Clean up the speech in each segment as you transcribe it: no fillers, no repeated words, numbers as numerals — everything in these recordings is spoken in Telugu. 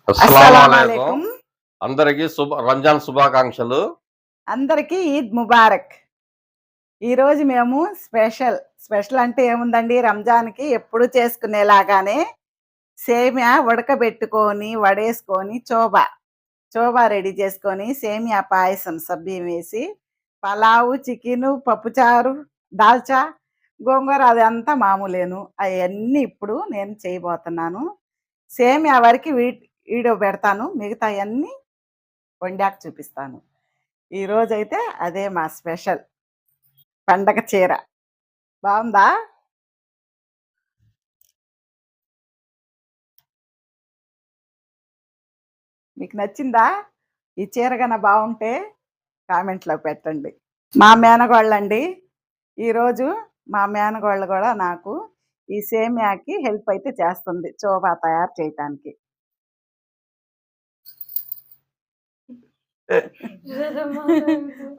అస్సలాముఅలైకుం. అందరికీ రంజాన్ శుభాకాంక్షలు. అందరికీ ఈద్ ముబారక్. ఈరోజు మేము స్పెషల్ అంటే ఏముందండి, రంజాన్కి ఎప్పుడు చేసుకునేలాగానే సేమియా ఉడకబెట్టుకొని వడేసుకొని చోబా రెడీ చేసుకొని సేమియా పాయసం సబ్బియం వేసి పలావు, చికెను, పప్పుచారు, దాల్చా, గోంగూర అదంతా మామూలేను. అవన్నీ ఇప్పుడు నేను చేయబోతున్నాను. సేమియా వరకు వీడియో పెడతాను, మిగతా అన్నీ వండాక చూపిస్తాను. ఈరోజైతే అదే మా స్పెషల్ పండగ చీర. బాగుందా? మీకు నచ్చిందా? ఈ చీర కన్నా బాగుంటే కామెంట్లో పెట్టండి. మా మేనగోళ్ళండి, ఈరోజు మా మేనగోళ్ళు కూడా నాకు ఈ సేమియాకి హెల్ప్ అయితే చేస్తుంది చోబా తయారు చేయటానికి.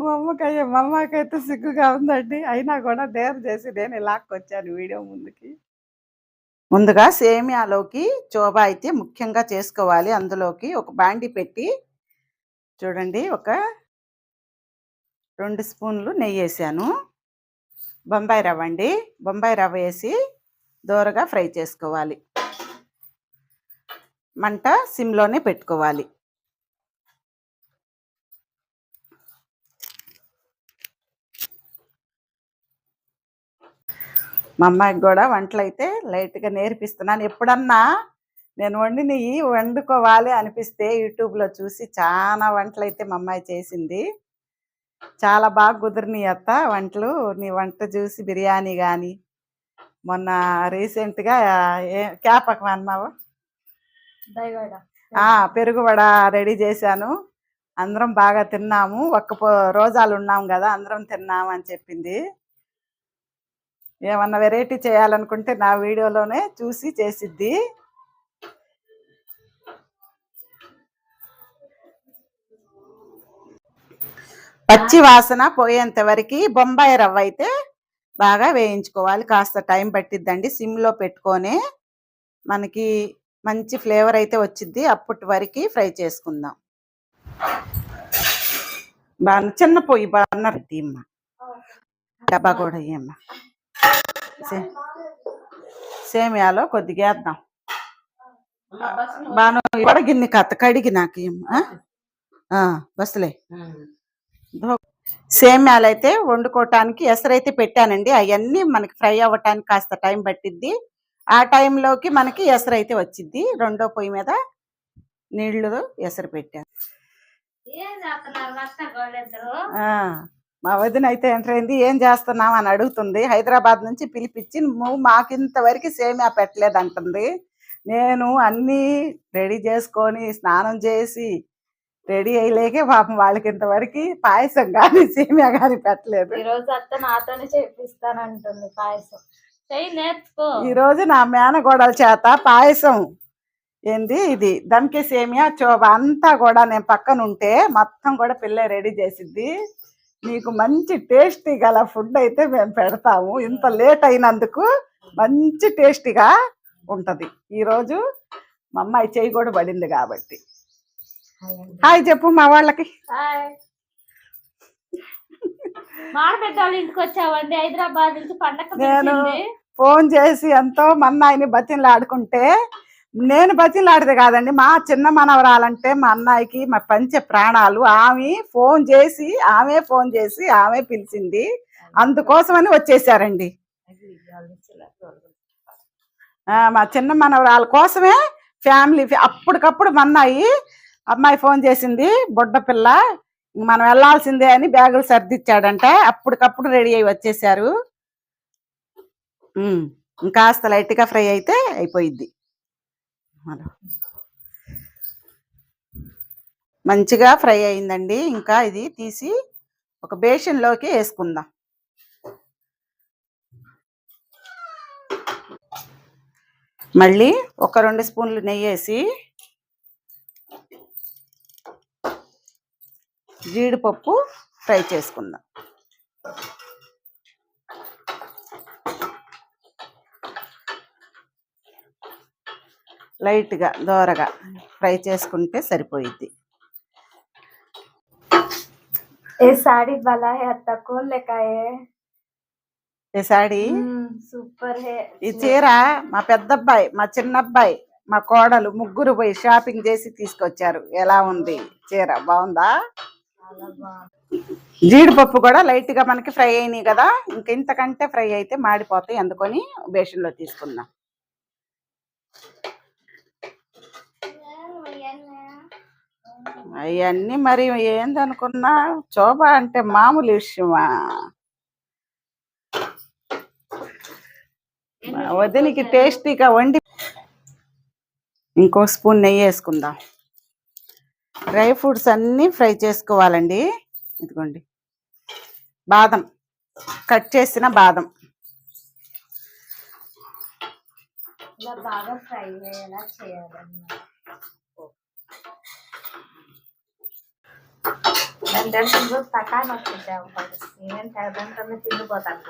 మా అమ్మకైతే సిగ్గుగా ఉందండి, అయినా కూడా డేర్ చేసి నేను లాక్కొచ్చాను వీడియో ముందుకి. ముందుగా సేమియాలోకి చోబా అయితే ముఖ్యంగా చేసుకోవాలి. అందులోకి ఒక బాండి పెట్టి చూడండి, ఒక 2 స్పూన్లు నెయ్యి వేసాను. బొంబాయి రవ్వ అండి, బొంబాయి రవ్వ వేసి దోరగా ఫ్రై చేసుకోవాలి. మంట సిమ్లోనే పెట్టుకోవాలి. మా అమ్మాయికి కూడా వంటలు అయితే లైట్గా నేర్పిస్తున్నాను. ఎప్పుడన్నా నేను వండినవి వండుకోవాలి అనిపిస్తే యూట్యూబ్లో చూసి చాలా వంటలు అయితే మా అమ్మాయి చేసింది. చాలా బాగా కుదిరినాయి అత్త వంటలు. నీ వంట చూసి బిర్యానీ కానీ, మొన్న రీసెంట్గా క్యాపకం అన్నావు, పెరుగు వడ రెడీ చేశాను. అందరం బాగా తిన్నాము. రోజాలు ఉన్నాం కదా, అందరం తిన్నాము అని చెప్పింది. ఏమన్నా వెరైటీ చేయాలనుకుంటే నా వీడియోలోనే చూసి చేసిద్ది. పచ్చి వాసన పోయేంత వరకు బొంబాయి రవ్వ అయితే బాగా వేయించుకోవాలి. కాస్త టైం పట్టిద్దండి. సిమ్లో పెట్టుకొని మనకి మంచి ఫ్లేవర్ అయితే వచ్చిద్ది. అప్పటి వరకు ఫ్రై చేసుకుందాం. బాగా చిన్న పొయ్యి బాగా తీయమ్మా, డబ్బా కూడా ఇయ్యమ్మా. సేమియాలో కొద్దిగా వేద్దాం. బాను కూడా గిన్నె కత్త కడిగి నాకు బస్సులే. సేమియాలు అయితే వండుకోవటానికి ఎసరైతే పెట్టానండి. అవన్నీ మనకి ఫ్రై అవ్వటానికి కాస్త టైం పట్టిద్ది. ఆ టైంలోకి మనకి ఎసరైతే వచ్చిద్ది. రెండో పొయ్యి మీద నీళ్లు ఎసరు పెట్టాను. మా వదిన అయితే ఎంటర్ అయింది. ఏం చేస్తున్నావు అని అడుగుతుంది. హైదరాబాద్ నుంచి పిలిపించి నువ్వు మాకింతవరకు సేమియా పెట్టలేదంటుంది. నేను అన్నీ రెడీ చేసుకొని స్నానం చేసి రెడీ అయ్యలేకే పాపం వాళ్ళకి ఇంతవరకు పాయసం కానీ సేమియా కానీ పెట్టలేదు. ఈరోజు అత్త నాతోనే చేపిస్తానంటుంది పాయసం. ఈరోజు నా మేనగోడల చేత పాయసం ఏంది ఇది దమ్కి సేమియా చోబా అంతా కూడా నేను పక్కన ఉంటే మొత్తం కూడా పిల్ల రెడీ చేసిద్ది. మీకు మంచి టేస్టీ గల ఫుడ్ అయితే మేము పెడతాము. ఇంత లేట్ అయినందుకు మంచి టేస్టీగా ఉంటుంది. ఈరోజు మా అమ్మాయి చేయి కూడా పడింది కాబట్టి. హాయ్ చెప్పు మా వాళ్ళకి. ఇంటికి వచ్చావండి హైదరాబాద్ నుంచి పండగ. నేను ఫోన్ చేసి ఎంతో మన్నాయిని బతిలాడుకుంటే, నేను బతిలాడితే కాదండి, మా చిన్న మనవరాలంటే మా అన్నయ్యకి మా పంచ ప్రాణాలు. ఆమె ఫోన్ చేసి ఆమె పిలిచింది. అందుకోసమని వచ్చేసారండి. మా చిన్న మనవరాల కోసమే ఫ్యామిలీ అప్పటికప్పుడు మా అమ్మాయి ఫోన్ చేసింది. బుడ్డ పిల్ల మనం వెళ్ళాల్సిందే అని బ్యాగులు సర్దిచ్చాడంట. అప్పటికప్పుడు రెడీ అయ్యి వచ్చేసారు. ఇంకాస్త లైట్గా ఫ్రై అయితే అయిపోయిద్ది. మంచిగా ఫ్రై అయిందండి. ఇంకా ఇది తీసి ఒక బేషన్లోకి వేసుకుందాం. మళ్ళీ ఒక 2 స్పూన్లు నెయ్యి వేసి జీడిపప్పు ఫ్రై చేసుకుందాం. లైట్గా దోరగా ఫ్రై చేసుకుంటే సరిపోయిద్ది. ये साड़ी वाला है आता कौन लेका है ఈ సాడీ सुपर है ఈ చీర మా పెద్దబ్బాయి, మా చిన్నబ్బాయి, మా కోడలు ముగ్గురు పోయి షాపింగ్ చేసి తీసుకొచ్చారు. ఎలా ఉంది చీర? బాగుందా? జీడిపప్పు కూడా లైట్ గా మనకి ఫ్రై అయినాయి కదా, ఇంతకంటే ఫ్రై అయితే మాడిపోతాయి, అందుకొని బేషన్లో తీసుకుందాం. అవన్నీ మరి ఏందనుకున్నా, శోభ అంటే మామూలు విషయమా? వదినికి టేస్టీగా వండి ఇంకో స్పూన్ నెయ్యి వేసుకుందాం. డ్రై ఫ్రూట్స్ అన్నీ ఫ్రై చేసుకోవాలండి. ఇదిగోండి బాదం, కట్ చేసిన బాదం. ఇలా బాగా ఫ్రై అయ్యేలా చేయాలన్నమాట.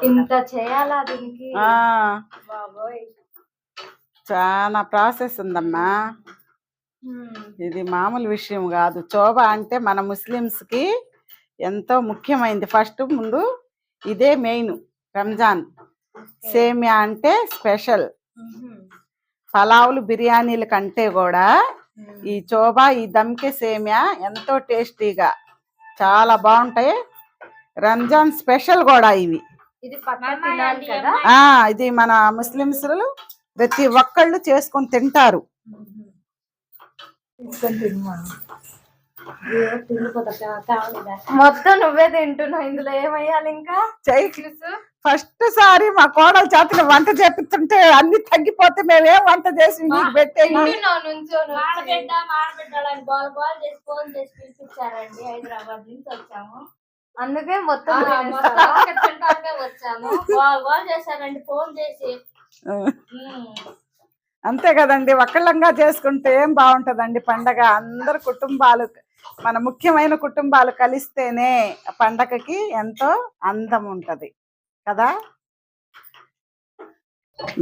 ఇంత చేయాలా దీనికి? బాబోయ్ చాలా ప్రాసెస్ ఉందమ్మా, ఇది మామూలు విషయం కాదు. శోభ అంటే మన ముస్లిమ్స్ కి ఎంతో ముఖ్యమైనది. ఫస్ట్ ముందు ఇదే మెయిన్. రంజాన్ సేమియా అంటే స్పెషల్. పలావులు బిర్యానీల కంటే కూడా ఈ శోభ, ఈ దమ్కే సేమియా ఎంతో టేస్టీగా చాలా బాగుంటాయి. రంజాన్ స్పెషల్ కూడా ఇవి. ఇది పక్కా తినాలి కదా. ఇది మన ముస్లిమ్స్ ప్రతి ఒక్కళ్ళు చేసుకొని తింటారు. మొత్తం నువ్వే తింటున్నావు, ఇందులో ఏమయ్యాలి ఇంకా? ఫస్ట్ సారి మా కోడలు చేతులు వంట చేపిస్తుంటే అన్ని తగ్గిపోతే మేమేం వంట చేసి మీకు పెట్టేది. హైదరాబాద్ నుంచి వచ్చాము, అందుకే మొత్తం వచ్చాము. చేశారండి ఫోన్ చేసి. అంతే కదండి, ఒక్కళ్ళంగా చేసుకుంటే ఏం బాగుంటదండి పండగ. అందరు కుటుంబాలు, మన ముఖ్యమైన కుటుంబాలు కలిస్తేనే పండగకి ఎంతో అందం ఉంటది కదా.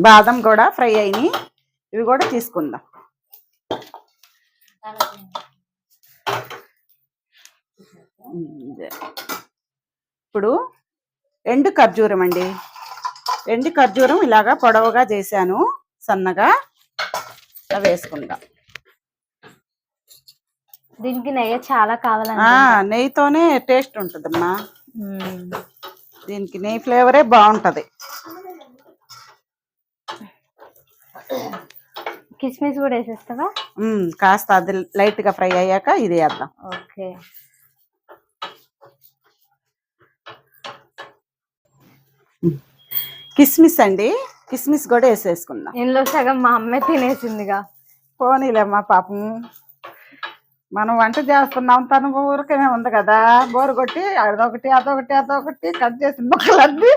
బాదం కూడా ఫ్రై అయినాయి, ఇవి కూడా తీసుకుందాం. ఇప్పుడు ఎండు ఖర్జూరం అండి. ఎండు ఖర్జూరం ఇలాగా పొడవుగా చేశాను, సన్నగా. అవి వేసుకుందాం. దీనికి నెయ్యి చాలా కావాలండి. నెయ్యితోనే టేస్ట్ ఉంటుందమ్మా, దీనికి నెయ్యి ఫ్లేవరే బాగుంటది. కిస్మిస్ కూడా వేసేస్తావా? కాస్త అది లైట్ గా ఫ్రై అయ్యాక ఇది వేద్దాం. ఓకే. కిస్మిస్ అండి, కిస్మిస్ కూడా వేసేసుకుందాం. ఇందులో సగం మా అమ్మే తినేసిందిగా. పోనీలేమ్మా, పాపం మనం వంట చేస్తున్నాం, తను ఊరికనే ఉంది కదా, బోరు కొట్టి అదొకటి అదొకటి అదొకటి కట్ చేసిన ముక్కలన్నీ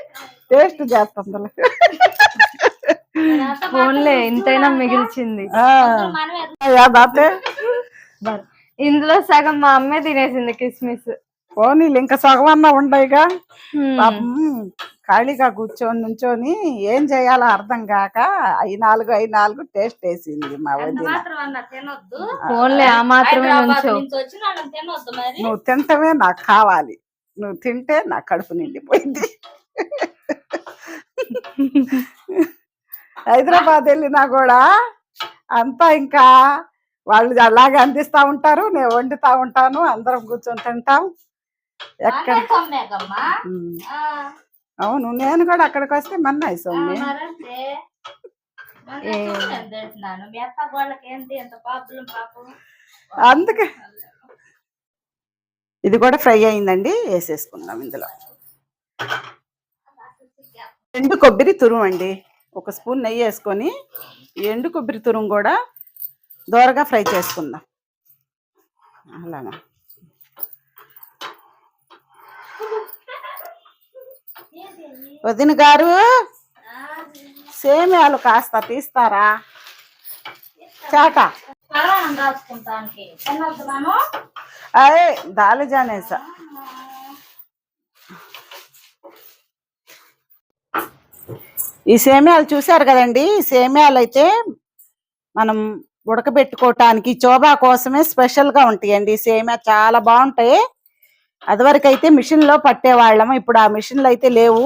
టేస్ట్ చేస్తుంది. ఫోన్లే ఇంతైనా మిగిల్చింది. ఇందులో సగం మా అమ్మే తినేసింది కిస్మిస్. పోనీలు ఇంకా సగం అన్నా ఉండయిగా. పాపం ఖాళీగా కూర్చొని నుంచొని ఏం చేయాలో అర్థం కాక అవి నాలుగు టేస్ట్ వేసింది మా వదిన. నువ్వు తింటమే నాకు కావాలి, నువ్వు తింటే నా కడుపు నిండిపోయింది. హైదరాబాద్ వెళ్ళినా కూడా అంతా ఇంకా వాళ్ళు అలాగే అందిస్తా ఉంటారు, నేను వండుతా ఉంటాను, అందరం కూర్చొని తింటాం. ఎక్కడ అవును, నేను కూడా అక్కడికి వస్తే మన్నాయి సొమ్మి. అందుకే ఇది కూడా ఫ్రై అయిందండి, వేసేసుకుందాం. ఇందులో ఎండు కొబ్బరి తురుము అండి, ఒక స్పూన్ నెయ్యి వేసుకొని ఎండు కొబ్బరి తురుము కూడా దోరగా ఫ్రై చేసుకుందాం. అలాగా వదిన గారు, సేమియాలు కాస్త తీస్తారా? చాట అదే దాలిజానేసా. ఈ సేమియాలు చూసారు కదండి, ఈ సేమియాలు అయితే మనం ఉడకబెట్టుకోవటానికి చోబా కోసమే స్పెషల్ గా ఉంటాయండి సేమియా, చాలా బాగుంటాయి. అదివరకు అయితే మిషన్ లో పట్టేవాళ్ళము, ఇప్పుడు ఆ మిషన్లు అయితే లేవు.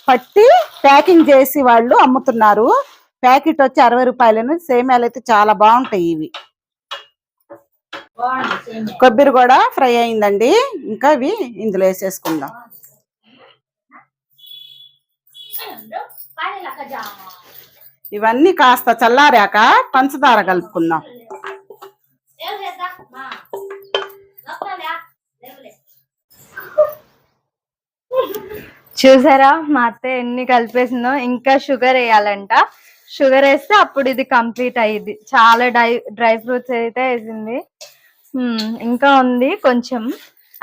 పట్టి ప్యాకింగ్ చేసి వాళ్ళు అమ్ముతున్నారు. ప్యాకెట్ వచ్చి 60 రూపాయలను. సేమియాలు అయితే చాలా బాగుంటాయి ఇవి. కొబ్బరి కూడా ఫ్రై అయిందండి. ఇంకా ఇవి ఇందులో వేసేసుకుందాం. ఇవన్నీ కాస్త చల్లారాక పంచదార కలుపుకుందాం. చూసారా మా అత్త ఎన్ని కలిపేసిందో. ఇంకా షుగర్ వేయాలంట. షుగర్ వేస్తే అప్పుడు ఇది కంప్లీట్ అయ్యింది. చాలా డ్రై ఫ్రూట్స్ అయితే వేసింది. ఇంకా ఉంది కొంచెం.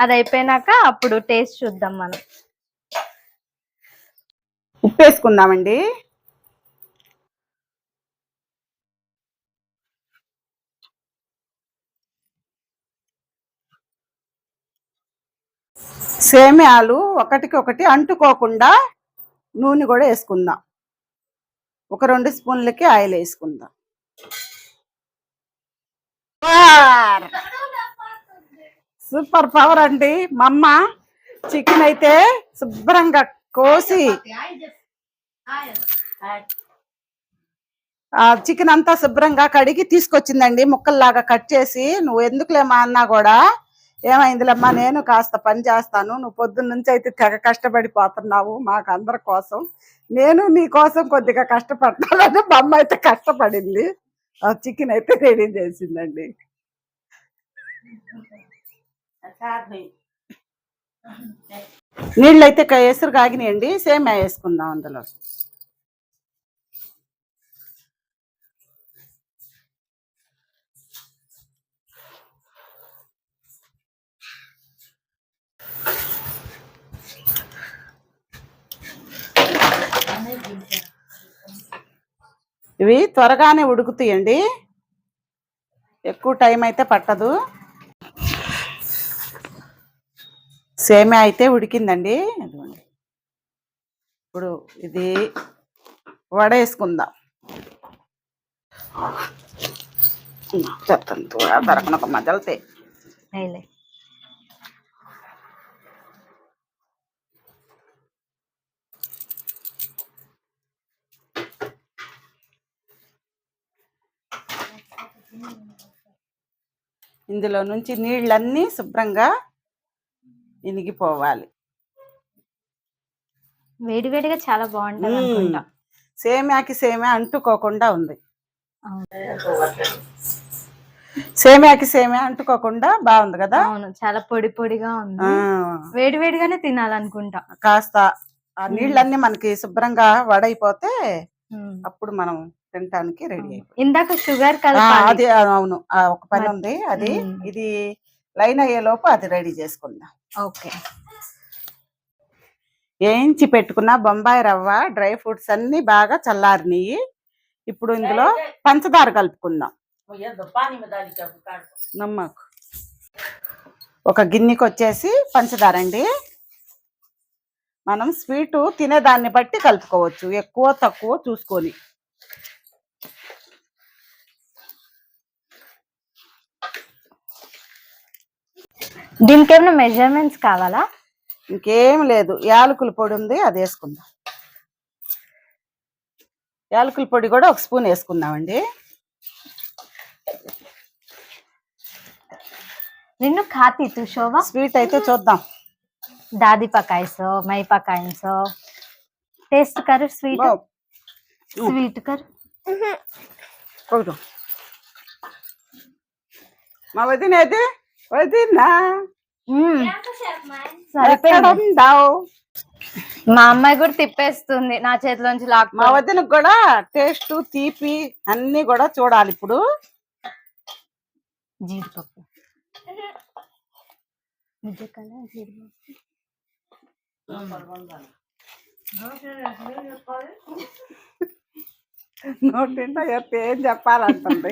అది అయిపోయినాక అప్పుడు టేస్ట్ చూద్దాం మనం. ఉప్పు వేసుకుందామండి. సేమియాలు ఒకటికి ఒకటి అంటుకోకుండా నూనె కూడా వేసుకుందాం. ఒక 2 స్పూన్లకి ఆయిల్ వేసుకుందాం. సూపర్ పవర్ అండి. మా అమ్మ చికెన్ అయితే శుభ్రంగా కోసి ఆ చికెన్ అంతా శుభ్రంగా కడిగి తీసుకొచ్చిందండి, ముక్కల్లాగా కట్ చేసి. నువ్వు ఎందుకులేమా అన్నా కూడా, ఏమైందిలేమ్మా నేను కాస్త పని చేస్తాను, నువ్వు పొద్దున్న నుంచి అయితే తెగ కష్టపడిపోతున్నావు మాకు అందరి కోసం, నేను నీ కోసం కొద్దిగా కష్టపడతానని మా అమ్మ అయితే కష్టపడింది. ఆ చికెన్ అయితే రెడీ చేసిందండి. నీళ్ళు అయితే ఎసురు కాగినాయండి. సేమియా వేసుకుందాం అందులో. ఇవి త్వరగానే ఉడుకుతాయండి, ఎక్కువ టైం అయితే పట్టదు. సేమియా అయితే ఉడికిందండి. అదిగోండి. ఇప్పుడు ఇది వడ వేసుకుందాం. దొరకన ఒక మజలతే. ఇందులో నుంచి నీళ్ళన్నీ శుభ్రంగా ఇనిగిపోవాలి. వేడివేడిగా చాలా బాగుంటుంది అనుకుంటా. సేమియాకి సేమియా అంటుకోకుండా ఉంది. సేమియాకి సేమియా అంటుకోకుండా బాగుంది కదా. అవును, చాలా పొడి పొడిగా ఉంది. వేడివేడిగానే తినాలనుకుంటా. కాస్త ఆ నీళ్ళన్నీ మనకి శుభ్రంగా వడైపోతే అప్పుడు మనం తినటానికి రెడీ అయిపోయింది. ఇందాక షుగర్ అది అవును, ఒక పని ఉంది. అది ఇది లైన్ అయ్యే లోపు అది రెడీ చేసుకుందాం. ఓకే. వేయించి పెట్టుకున్న బొంబాయి రవ్వ, డ్రై ఫ్రూట్స్ అన్ని బాగా చల్లారినాయి. ఇప్పుడు ఇందులో పంచదార కలుపుకుందాం. నమ్మకు ఒక గిన్నెకి వచ్చేసి పంచదార అండి. మనం స్వీటు తినేదాన్ని బట్టి కలుపుకోవచ్చు, ఎక్కువ తక్కువ చూసుకొని. దీనికి ఏమైనా మెజర్మెంట్స్ కావాలా? ఇంకేం లేదు. యాలకుల పొడి ఉంది, అది వేసుకుందాం. యాలకుల పొడి కూడా 1 స్పూన్ వేసుకుందామండి. నిన్ను खाती तू शोभा? స్వీట్ అయితే చూద్దాం. दादी पकाई सो, मैं पकाई सो. टेस्ट कर स्वीट. स्वीट कर. మా వదిన అయితే వదినా సరిపోయింది. మా అమ్మాయి కూడా తిప్పేస్తుంది నా చేతిలోంచి లాక్. మా వదినకు కూడా టేస్ట్, తీపి అన్ని కూడా చూడాలి. ఇప్పుడు జీడిపప్పు నోటింటా ఏం చెప్పాలంటుంది.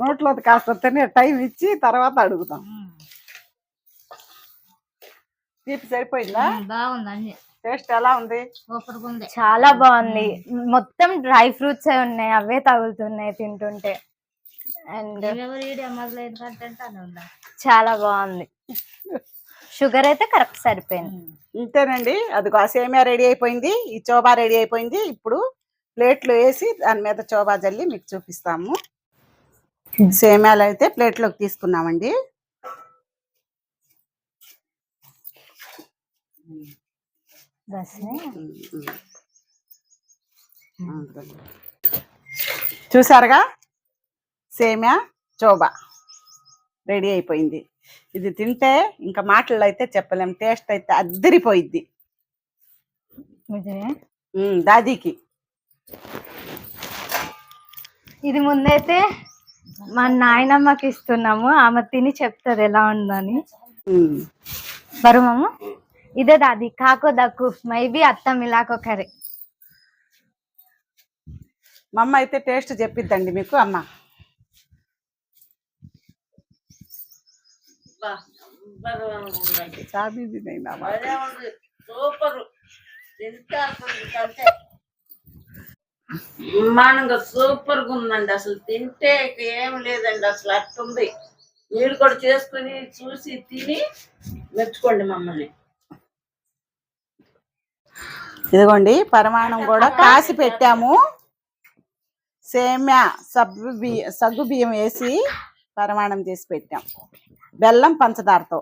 నోట్లో కాస్త తినే టైం ఇచ్చి తర్వాత అడుగుతాం. తీపి సరిపోయిందా? బాగుంది. టేస్ట్ ఎలా ఉంది? చాలా బాగుంది. మొత్తం డ్రై ఫ్రూట్స్ ఉన్నాయి, అవే తగులుతున్నాయి తింటుంటే. అండ్ చాలా బాగుంది. షుగర్ అయితే కరెక్ట్ సరిపోయింది. ఇంతేనండి. అదిగో ఆ సేమియా రెడీ అయిపోయింది, ఈ చోబా రెడీ అయిపోయింది. ఇప్పుడు ప్లేట్లు వేసి దాని మీద చోబా జల్లి మీకు చూపిస్తాము. సేమియాలు అయితే ప్లేట్లోకి తీసుకున్నామండి. చూసారుగా సేమియా చోబా రెడీ అయిపోయింది. ఇది తింటే ఇంకా మాటల్లో అయితే చెప్పలేం, టేస్ట్ అయితే అద్దరిపోయిద్ది. దాదీకి ఇది ముందైతే మా నాయనమ్మకి ఇస్తున్నాము, ఆమె తిని చెప్తుంది ఎలా ఉందని. బరుమమ్మ ఇదే దాది కాకో దక్కు మైబీ అత్త మిలాకో కర్రీ. మా అమ్మ అయితే టేస్ట్ చెప్పిద్దండి మీకు. అమ్మ సూపర్ బ్రహ్మాండంగా సూపర్ గా ఉందండి. అసలు తింటే ఏం లేదండి, అసలు అట్టుంది. మీరు కూడా చేసుకుని చూసి తిని మెచ్చుకోండి మమ్మల్ని. ఇదిగోండి పరిమాణం కూడా కాసి పెట్టాము. సేమ్యా సగ్గు బియ్యం వేసి పరిమాణం చేసి పెట్టాం, బెల్లం పంచదారతో.